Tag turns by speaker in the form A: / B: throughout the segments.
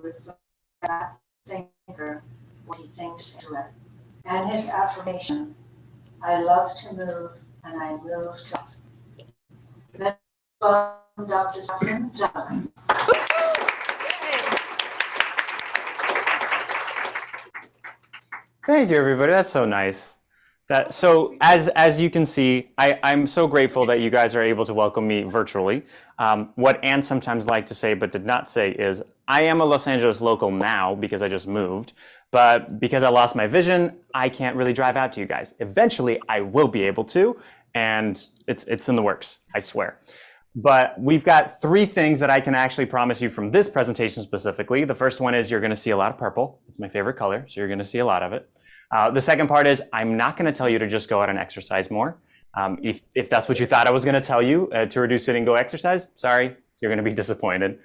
A: reflect that thinker what he thinks into it. And his affirmation, I love to move and I move to love. Let's welcome Dr. Stefan Zavalin.
B: Thank you, everybody. That's so nice. So as you can see, I'm so grateful that you guys are able to welcome me virtually. What Anne sometimes liked to say but did not say is, I am a Los Angeles local now because I just moved, but because I lost my vision, I can't really drive out to you guys. Eventually, I will be able to, and it's in the works, I swear. But we've got 3 things that I can actually promise you from this presentation specifically. The first one is you're going to see a lot of purple. It's my favorite color, so you're going to see a lot of it. The second part is I'm not going to tell you to just go out and exercise more. If that's what you thought I was going to tell you, to reduce it and go exercise, sorry, you're going to be disappointed.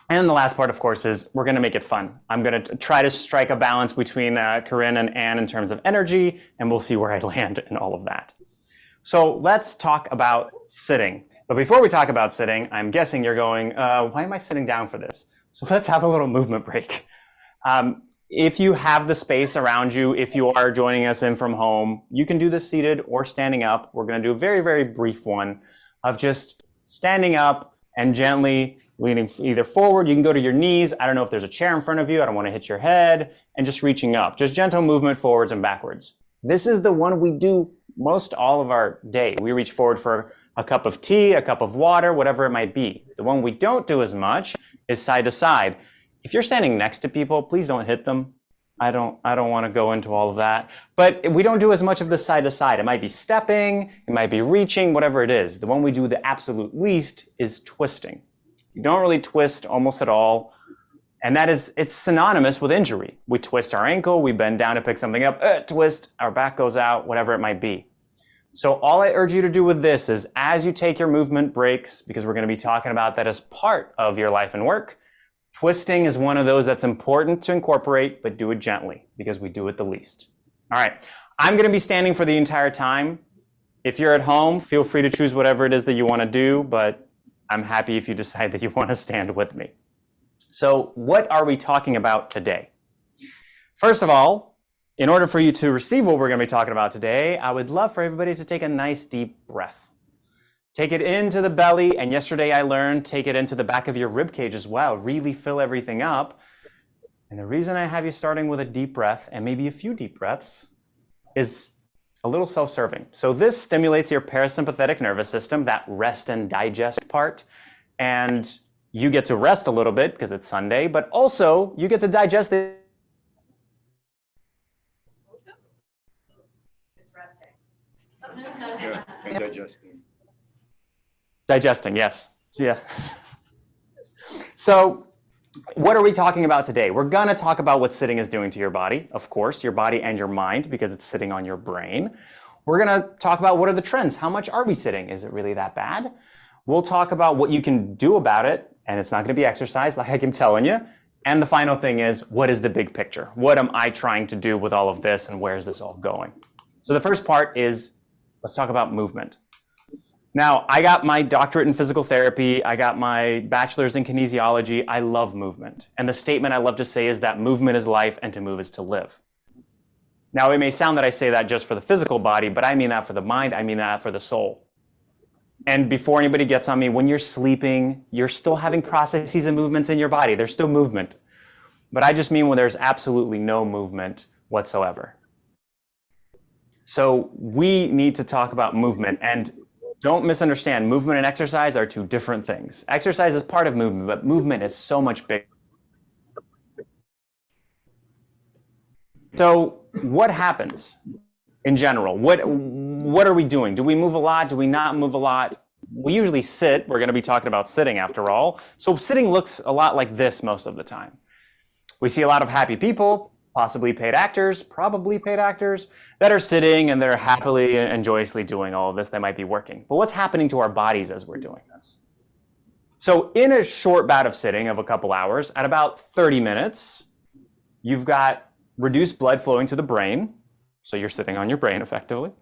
B: And the last part, of course, is we're going to make it fun. I'm going to try to strike a balance between Corinne and Anne in terms of energy, and we'll see where I land in all of that. So let's talk about sitting. But before we talk about sitting, I'm guessing you're going, why am I sitting down for this? So let's have a little movement break. If you have the space around you, if you are joining us in from home, you can do this seated or standing up. We're going to do a very, very brief one of just standing up and gently leaning either forward. You can go to your knees. I don't know if there's a chair in front of you. I don't want to hit your head. And just reaching up. Just gentle movement forwards and backwards. This is the one we do most all of our day. We reach forward for a cup of tea, a cup of water, whatever it might be. The one we don't do as much is side to side. If you're standing next to people, please don't hit them. I don't want to go into all of that. But we don't do as much of the side to side. It might be stepping, it might be reaching, whatever it is. The one we do the absolute least is twisting. You don't really twist almost at all. And it's synonymous with injury. We twist our ankle, we bend down to pick something up, twist, our back goes out, whatever it might be. So all I urge you to do with this is as you take your movement breaks, because we're going to be talking about that as part of your life and work, twisting is one of those that's important to incorporate, but do it gently because we do it the least. All right, I'm going to be standing for the entire time. If you're at home, feel free to choose whatever it is that you want to do, but I'm happy if you decide that you want to stand with me. So what are we talking about today? First of all, in order for you to receive what we're going to be talking about today, I would love for everybody to take a nice deep breath. Take it into the belly, and yesterday I learned, take it into the back of your rib cage as well. Really fill everything up. And the reason I have you starting with a deep breath, and maybe a few deep breaths, is a little self-serving. So this stimulates your parasympathetic nervous system, that rest and digest part. And you get to rest a little bit because it's Sunday, but also you get to digest it.
C: It's resting.
D: Yeah, and digesting.
B: Digesting, yes. Yeah. So what are we talking about today? We're going to talk about what sitting is doing to your body, of course, your body and your mind, because it's sitting on your brain. We're going to talk about what are the trends. How much are we sitting? Is it really that bad? We'll talk about what you can do about it, and it's not going to be exercise, like I'm telling you. And the final thing is, what is the big picture? What am I trying to do with all of this, and where is this all going? So the first part is, let's talk about movement. Now, I got my doctorate in physical therapy. I got my bachelor's in kinesiology. I love movement. And the statement I love to say is that movement is life and to move is to live. Now, it may sound that I say that just for the physical body, but I mean that for the mind. I mean that for the soul. And before anybody gets on me, when you're sleeping, you're still having processes and movements in your body. There's still movement. But I just mean when there's absolutely no movement whatsoever. So we need to talk about movement. And don't misunderstand, movement and exercise are 2 different things. Exercise is part of movement, but movement is so much bigger. So what happens in general? What are we doing? Do we move a lot? Do we not move a lot? We usually sit. We're going to be talking about sitting after all. So sitting looks a lot like this most of the time. We see a lot of happy people, possibly paid actors, probably paid actors, that are sitting and they're happily and joyously doing all of this. They might be working. But what's happening to our bodies as we're doing this? So in a short bout of sitting of a couple hours, at about 30 minutes, you've got reduced blood flowing to the brain. So you're sitting on your brain effectively.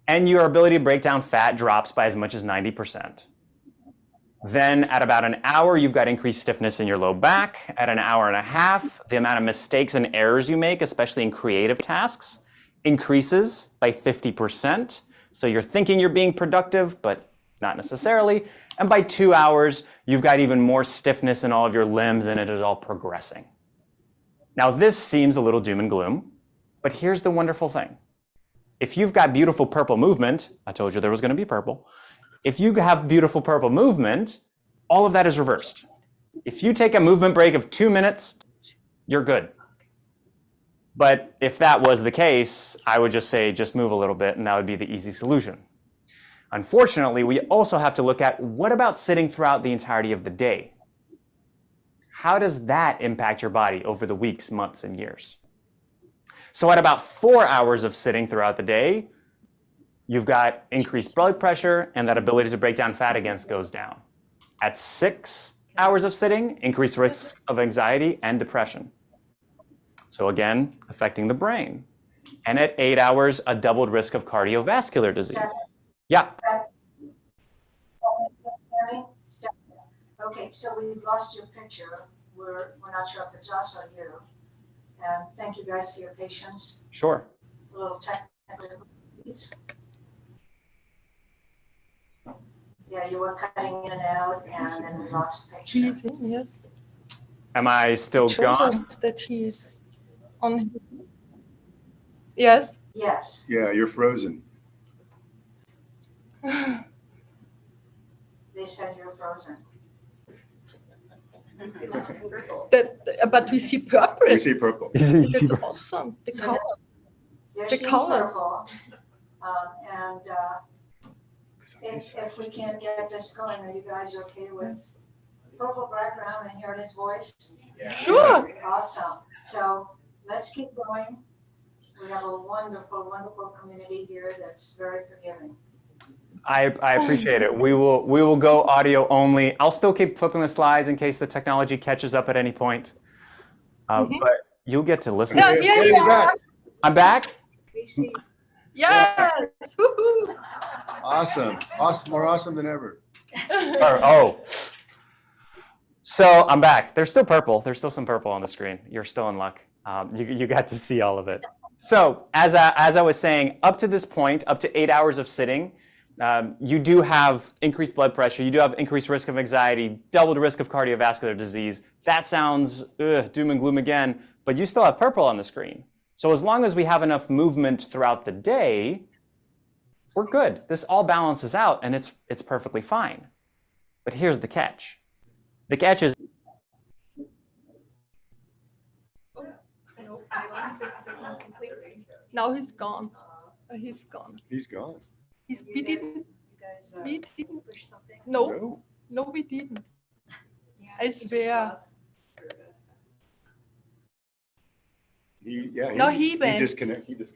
B: And your ability to break down fat drops by as much as 90%. Then at about an hour, you've got increased stiffness in your low back. At an hour and a half, the amount of mistakes and errors you make, especially in creative tasks, increases by 50%. So you're thinking you're being productive, but not necessarily. And by 2 hours, you've got even more stiffness in all of your limbs, and it is all progressing. Now, this seems a little doom and gloom, but here's the wonderful thing. If you've got beautiful purple movement, I told you there was going to be purple. If you have beautiful purple movement, all of that is reversed. If you take a movement break of 2 minutes, you're good. But if that was the case, I would just say just move a little bit, and that would be the easy solution. Unfortunately, we also have to look at what about sitting throughout the entirety of the day? How does that impact your body over the weeks, months, and years? So at about 4 hours of sitting throughout the day, you've got increased blood pressure, and that ability to break down fat again goes down. At 6 hours of sitting, increased risk of anxiety and depression. So again, affecting the brain. And at 8 hours, a doubled risk of cardiovascular disease. Yeah.
A: Okay, so we've lost your picture. We're not sure if it's us or you. And thank you guys for your patience.
B: Sure.
A: A little technical, please. Yeah, you were cutting in and out, and then we lost picture.
E: Yes.
B: Am I still
E: It shows
B: gone?
E: us that he's on. Yes.
A: Yes.
D: Yeah, you're frozen.
A: They said you're frozen.
E: But we see purple.
D: We see purple.
E: That's awesome. The
A: So
E: color.
A: They're
E: The
A: seeing
E: colors.
A: purple. And if we can't get this going, are you guys okay with purple background and hearing his voice?
E: Sure.
A: Awesome. So let's keep going. We have a wonderful, wonderful community here that's very forgiving.
B: I appreciate it. We will go audio only. I'll still keep flipping the slides in case the technology catches up at any point. But you'll get to listen.
E: Yeah,
B: to it.
E: yeah,
D: Hey, you're back.
B: I'm back.
A: We see.
E: Yes. Woohoo.
D: Awesome. Awesome. More awesome than ever.
B: Oh. So I'm back. There's still purple. There's still some purple on the screen. You're still in luck. You got to see all of it. So as I was saying, up to this point, up to 8 hours of sitting, you do have increased blood pressure. You do have increased risk of anxiety, doubled risk of cardiovascular disease. That sounds doom and gloom again, but you still have purple on the screen. So as long as we have enough movement throughout the day, we're good. This all balances out, and it's perfectly fine. But here's the catch. The catch is
E: Now he's gone. He's gone.
D: He's gone.
E: We didn't.
C: guys
E: We didn't.
C: push something?
E: No. No, we didn't. I swear. No, he went.
D: He disconnected.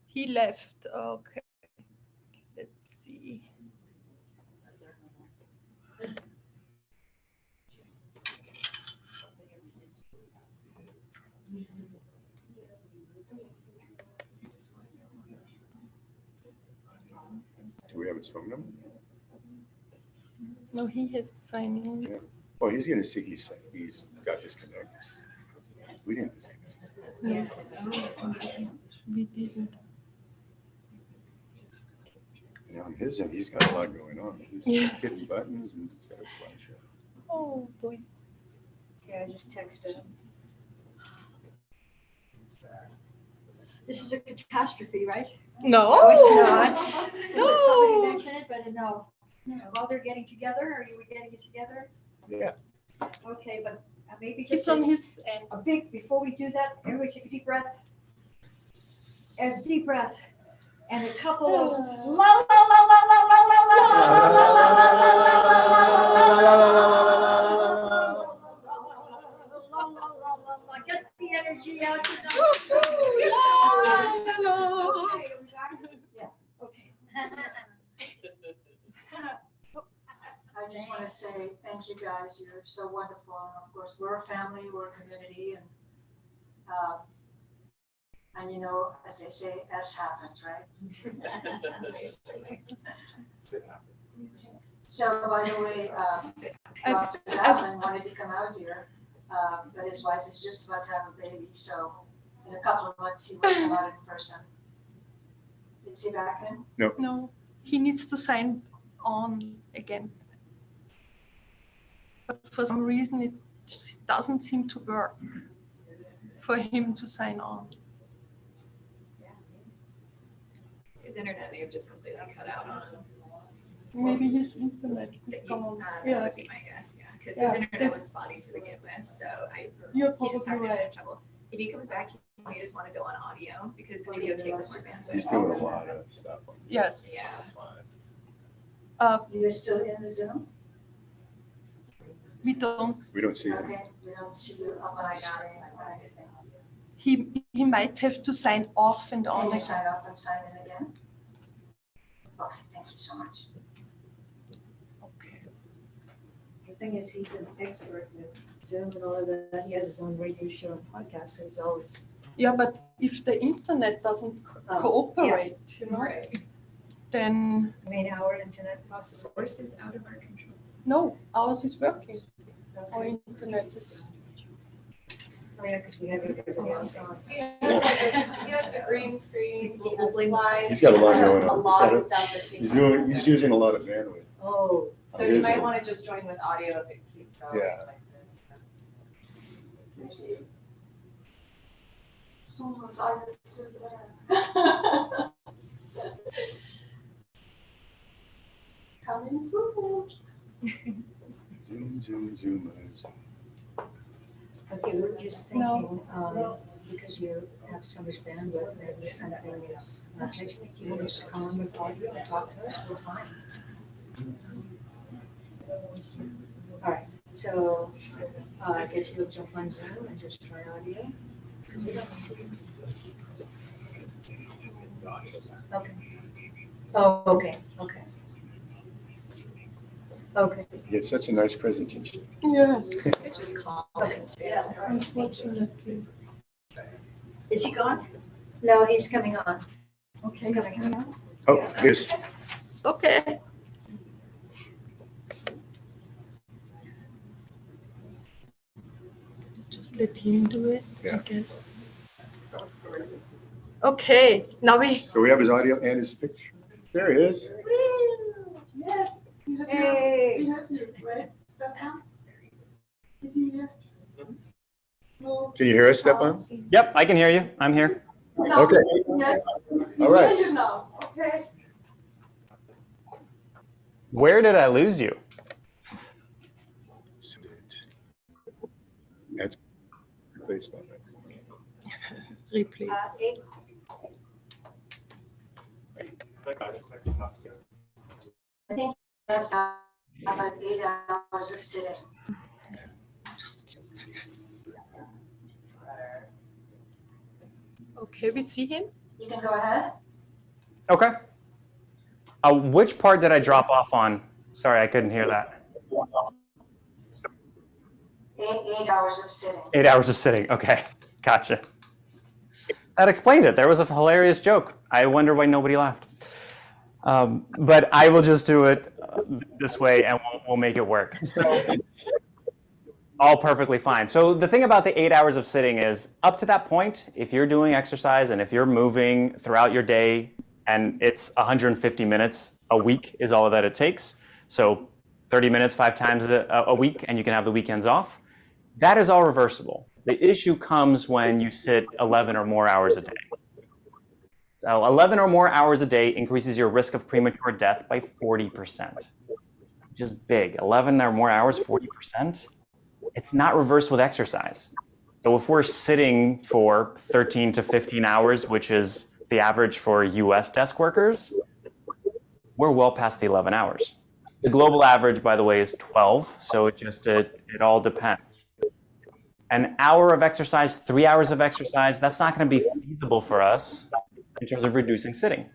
E: He left. Okay. Let's see.
D: Do we have his phone number?
E: No, he has to sign in.
D: Yeah. Well, he's going to see he's got disconnected. We didn't disconnect.
E: No, we didn't.
D: And on his end, he's got a lot going on. He's
E: Yes.
D: hitting buttons and he's got a slideshow.
E: Oh boy.
C: Yeah, I just texted him. This is a catastrophe, right?
E: No.
C: No, it's not.
E: No.
C: Somebody mentioned it, but no. While they're getting together, are you getting it together?
D: Yeah.
C: Okay, but maybe
E: He's
C: just
E: on his end.
C: a big, before we do that, everybody take a deep breath. A deep breath. And a couple of la la la la la la la la la la la. Get the energy out. Okay.
A: I just want to say thank you guys. You're so wonderful. And of course, we're a family, we're a community, and you know, as they say, S happens, right? So by the way, Dr. Zavalin wanted to come out here, but his wife is just about to have a baby, so in a couple of months he will come out in person. Is he back in?
E: No, he needs to sign on again. But for some reason, it just doesn't seem to work for him to sign on.
F: His internet may have just completely cut out on him.
E: Maybe his internet is
F: That
E: gone.
F: that would be my guess, yeah, because
E: Yeah,
F: his internet was spotty to begin with, so
E: You're
F: he just had
E: probably
F: internet
E: right.
F: trouble. If he comes back, he may just want to go on audio because the video takes up more
D: He's
F: bandwidth.
D: doing a lot of stuff on
E: Yes.
F: Yeah.
D: the slides.
A: You're still in the Zoom?
E: We don't.
D: We don't see him.
A: Okay, we don't see you up on the screen or anything.
E: He might have to sign off and
A: Can
E: on
A: you
E: again.
A: sign up and sign in again? Okay, thank you so much.
E: Okay.
C: The thing is, he's an expert with Zoom and all of that. He has his own radio show and podcast, so he's always.
E: Yeah, but if the internet doesn't cooperate, you know,
F: Right.
E: then
C: I mean, our internet
F: The source is out of our control.
E: no, ours is working. Our
C: Okay.
E: internet is.
C: Oh, yeah, because we have everything else on.
G: He has the green screen, he has slides.
D: He's got a lot going on.
G: A lot of stuff that seems.
D: He's using a lot of bandwidth.
C: Oh,
G: So
D: It
G: you
D: is
G: might
D: a-
G: want to just join with audio if it keeps going
D: Yeah.
G: like this.
E: Zoom was always still there. Coming soon.
D: Zoom, zoom, zoom, zoom.
C: okay, we were just thinking, because you have so much bandwidth, maybe something is, you want to just come on with audio and talk to us, we're fine. All right, so, I guess you'll jump on Zoom and just try audio, because we don't see it. Okay. Oh, okay, okay. Okay.
D: He had such a nice presentation.
E: Yes,
F: Could just call
C: Okay.
F: it.
E: unfortunately.
C: Is he gone? No, he's coming on.
E: Okay,
C: He's coming on.
D: Oh, here's,
E: Okay. Just let him do it, I
D: Yeah.
E: guess. Okay, now we.
D: so we have his audio and his picture. There he is.
E: Yes.
C: Hey.
E: We have you, right, Stefan? Is he here? No.
D: Can you hear us, Stefan?
B: Yep, I can hear you. I'm here.
E: No.
D: Okay.
E: Yes.
D: All right.
E: We hear you now, okay?
B: Where did I lose you?
D: That's replaced by that.
E: Replace.
C: Eight.
A: I think that's about 8 hours of sitting.
E: Okay, we see him?
A: You can go ahead.
B: Okay. Which part did I drop off on? Sorry, I couldn't hear that.
A: 8 hours of sitting.
B: 8 hours of sitting. Okay, gotcha. That explains it. There was a hilarious joke. I wonder why nobody laughed. But I will just do it this way and we'll make it work. So, all perfectly fine. So the thing about the 8 hours of sitting is up to that point, if you're doing exercise and if you're moving throughout your day and it's 150 minutes a week is all that it takes. So 30 minutes, 5 times a week, and you can have the weekends off. That is all reversible. The issue comes when you sit 11 or more hours a day. So 11 or more hours a day increases your risk of premature death by 40%. Which is big. 11 or more hours, 40%. It's not reversed with exercise. So if we're sitting for 13 to 15 hours, which is the average for US desk workers, we're well past the 11 hours. The global average, by the way, is 12, so it all depends. An hour of exercise, 3 hours of exercise, that's not going to be feasible for us in terms of reducing sitting.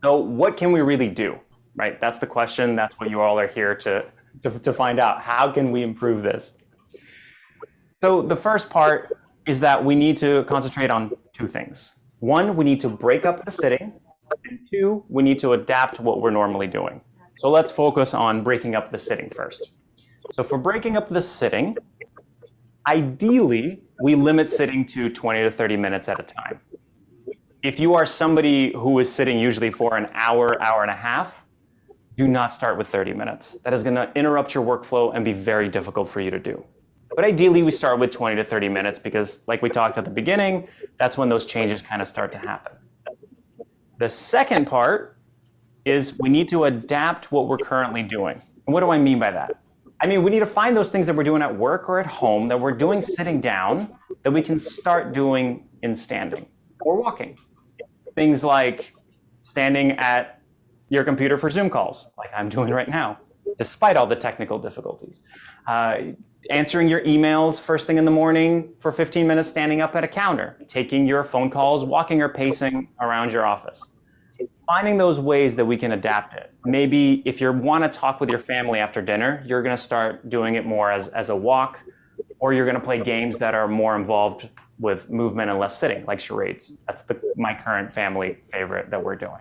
B: So what can we really do, right? That's the question. That's what you all are here to find out. How can we improve this? So the first part is that we need to concentrate on 2 things. 1, we need to break up the sitting. And 2, we need to adapt what we're normally doing. So let's focus on breaking up the sitting first. So for breaking up the sitting, ideally, we limit sitting to 20 to 30 minutes at a time. If you are somebody who is sitting usually for an hour, hour and a half, do not start with 30 minutes. That is going to interrupt your workflow and be very difficult for you to do. But ideally, we start with 20 to 30 minutes because, like we talked at the beginning, that's when those changes kind of start to happen. The second part is we need to adapt what we're currently doing. And what do I mean by that? I mean, we need to find those things that we're doing at work or at home that we're doing sitting down that we can start doing in standing or walking. Things like standing at your computer for Zoom calls, like I'm doing right now, despite all the technical difficulties. Answering your emails first thing in the morning for 15 minutes standing up at a counter, taking your phone calls, walking or pacing around your office. Finding those ways that we can adapt it. Maybe if you want to talk with your family after dinner, you're going to start doing it more as a walk, or you're going to play games that are more involved with movement and less sitting, like charades. That's my current family favorite that we're doing.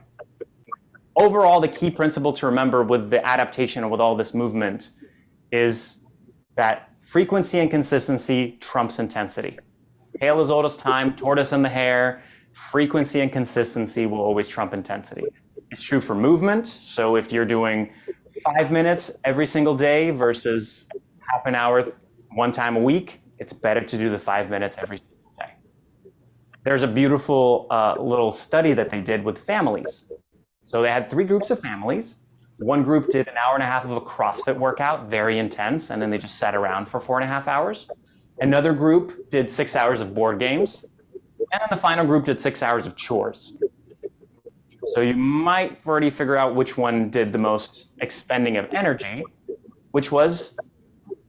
B: Overall, the key principle to remember with the adaptation and with all this movement is that frequency and consistency trumps intensity. Tale as old as time, tortoise in the hare, frequency and consistency will always trump intensity. It's true for movement. So if you're doing 5 minutes every single day versus half an hour one time a week, it's better to do the 5 minutes every single day. There's a beautiful little study that they did with families. So they had 3 groups of families. One group did an hour and a half of a CrossFit workout, very intense, and then they just sat around for 4.5 hours. Another group did 6 hours of board games. And then the final group did 6 hours of chores. So you might already figure out which one did the most expending of energy, which was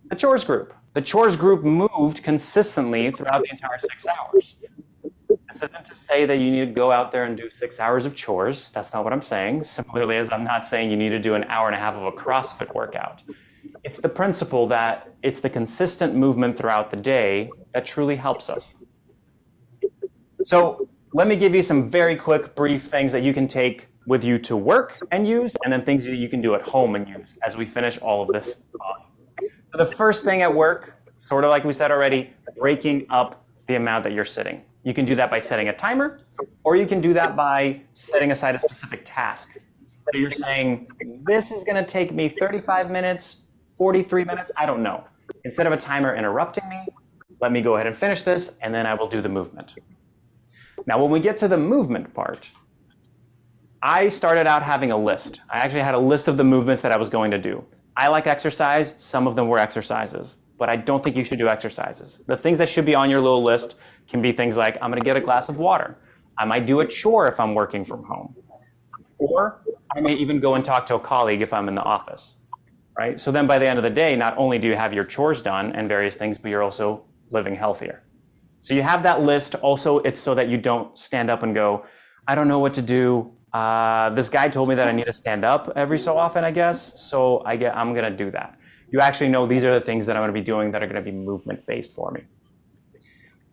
B: the chores group. The chores group moved consistently throughout the entire 6 hours. This isn't to say that you need to go out there and do 6 hours of chores. That's not what I'm saying. Similarly, as I'm not saying you need to do an hour and a half of a CrossFit workout. It's the principle that it's the consistent movement throughout the day that truly helps us. So let me give you some very quick, brief things that you can take with you to work and use, and then things that you can do at home and use as we finish all of this off. So the first thing at work, sort of like we said already, breaking up the amount that you're sitting. You can do that by setting a timer, or you can do that by setting aside a specific task. So you're saying, this is going to take me 35 minutes, 43 minutes, I don't know. Instead of a timer interrupting me, let me go ahead and finish this, and then I will do the movement. Now, when we get to the movement part, I started out having a list. I actually had a list of the movements that I was going to do. I like exercise. Some of them were exercises, but I don't think you should do exercises. The things that should be on your little list can be things like, I'm going to get a glass of water. I might do a chore if I'm working from home. Or I may even go and talk to a colleague if I'm in the office, right? So then by the end of the day, not only do you have your chores done and various things, but you're also living healthier. So you have that list. Also, it's so that you don't stand up and go, I don't know what to do. This guy told me that I need to stand up every so often, I guess. So I'm going to do that. You actually know these are the things that I'm going to be doing that are going to be movement-based for me.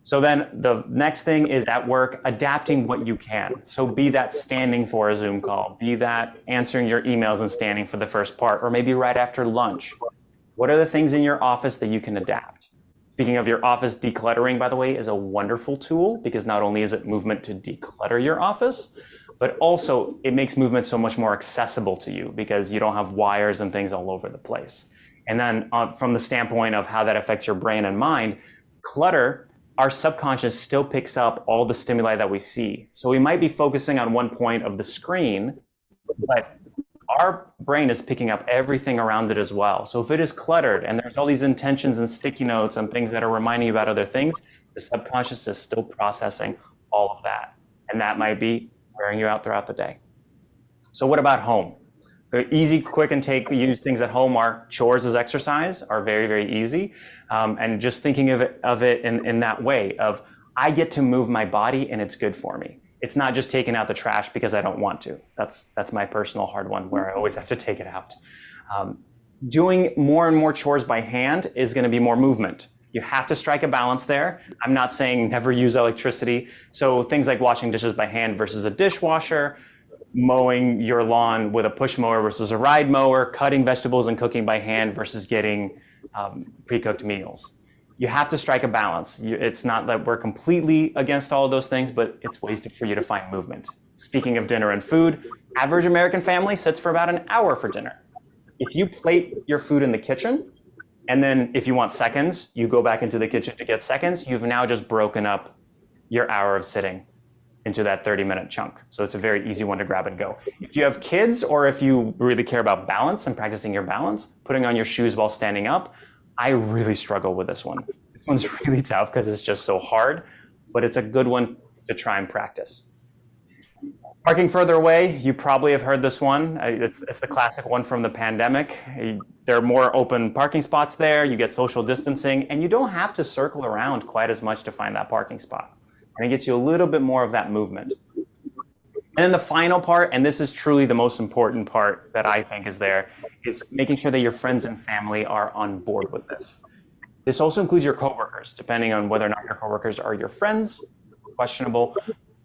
B: So then the next thing is at work, adapting what you can. So be that standing for a Zoom call, be that answering your emails and standing for the first part, or maybe right after lunch. What are the things in your office that you can adapt? Speaking of your office, decluttering, by the way, is a wonderful tool because not only is it movement to declutter your office, but also it makes movement so much more accessible to you because you don't have wires and things all over the place. And then from the standpoint of how that affects your brain and mind, clutter, our subconscious still picks up all the stimuli that we see. So we might be focusing on one point of the screen, but our brain is picking up everything around it as well. So if it is cluttered and there's all these intentions and sticky notes and things that are reminding you about other things, the subconscious is still processing all of that. And that might be wearing you out throughout the day. So what about home? The easy, quick, and use things at home are chores as exercise are very, very easy. And just thinking of it in that way of, I get to move my body and it's good for me. It's not just taking out the trash because I don't want to. That's my personal hard one where I always have to take it out. Doing more and more chores by hand is going to be more movement. You have to strike a balance there. I'm not saying never use electricity. So things like washing dishes by hand versus a dishwasher, mowing your lawn with a push mower versus a ride mower, cutting vegetables and cooking by hand versus getting pre-cooked meals. You have to strike a balance. It's not that we're completely against all of those things, but it's ways for you to find movement. Speaking of dinner and food, average American family sits for about an hour for dinner. If you plate your food in the kitchen, and then if you want seconds, you go back into the kitchen to get seconds, you've now just broken up your hour of sitting into that 30-minute chunk. So it's a very easy one to grab and go. If you have kids, or if you really care about balance and practicing your balance, putting on your shoes while standing up, I really struggle with this one. This one's really tough because it's just so hard, but it's a good one to try and practice. Parking further away, you probably have heard this one. It's the classic one from the pandemic. There are more open parking spots there, you get social distancing, and you don't have to circle around quite as much to find that parking spot. And it gets you a little bit more of that movement. And then the final part, and this is truly the most important part that I think is there, is making sure that your friends and family are on board with this. This also includes your coworkers, depending on whether or not your coworkers are your friends, questionable,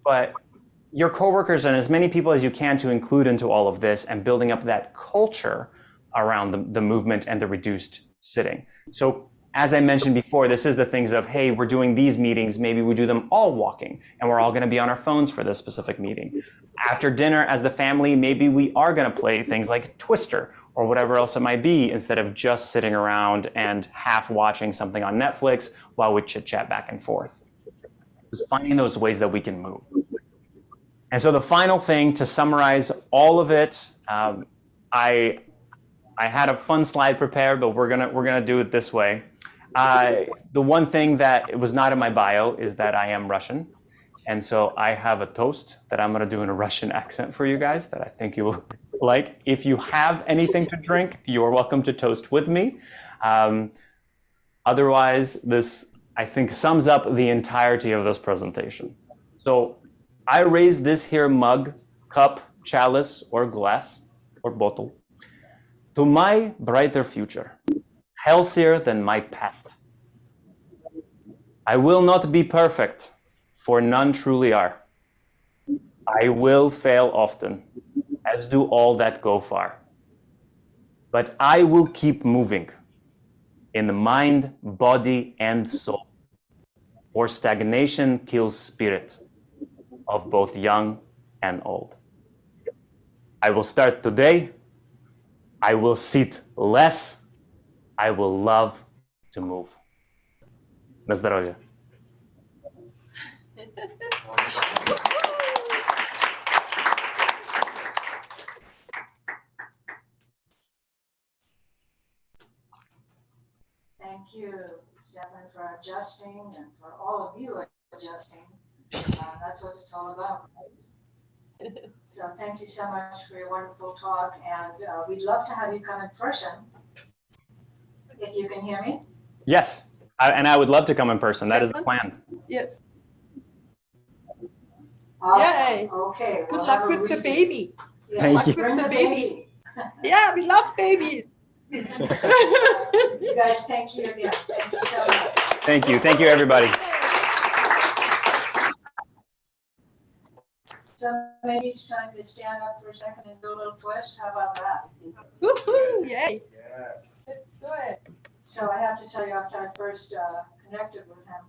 B: but your coworkers and as many people as you can to include into all of this and building up that culture around the movement and the reduced sitting. So as I mentioned before, this is the things of, hey, we're doing these meetings, maybe we do them all walking, and we're all gonna be on our phones for this specific meeting. After dinner, as the family, maybe we are gonna play things like Twister or whatever else it might be, instead of just sitting around and half watching something on Netflix while we chit chat back and forth. Just finding those ways that we can move. And so the final thing to summarize all of it, I had a fun slide prepared, but we're gonna do it this way. The one thing that was not in my bio is that I am Russian. And so I have a toast that I'm gonna do in a Russian accent for you guys that I think you will like. If you have anything to drink, you are welcome to toast with me. Otherwise, this, I think, sums up the entirety of this presentation. So I raise this here mug, cup, chalice, or glass, or bottle, to my brighter future, healthier than my past. I will not be perfect, for none truly are. I will fail often, as do all that go far. But I will keep moving in the mind, body, and soul, for stagnation kills spirit of both young and old. I will start today. I will sit less. I will love to move. На здоровье.
A: Thank you, Stefan, for adjusting and for all of you adjusting. That's what it's all about. So thank you so much for your wonderful talk, and we'd love to have you come in person, if you can hear me.
B: Yes, and I would love to come in person. That is the plan.
E: Yes.
A: Awesome.
E: Yay.
A: Okay.
E: Good
A: we'll
E: luck
A: have a
E: with the
A: read.
E: baby.
A: Yeah,
B: Thank you.
A: bring the baby.
E: Yeah, we love babies.
A: You guys, thank you again. Thank you so much.
B: Thank you. Thank you, everybody.
A: So maybe it's time to stand up for a second and do a little twist. How about that?
E: Woohoo! Yay!
D: Yes.
E: Let's do it.
A: So I have to tell you, after I first connected with him,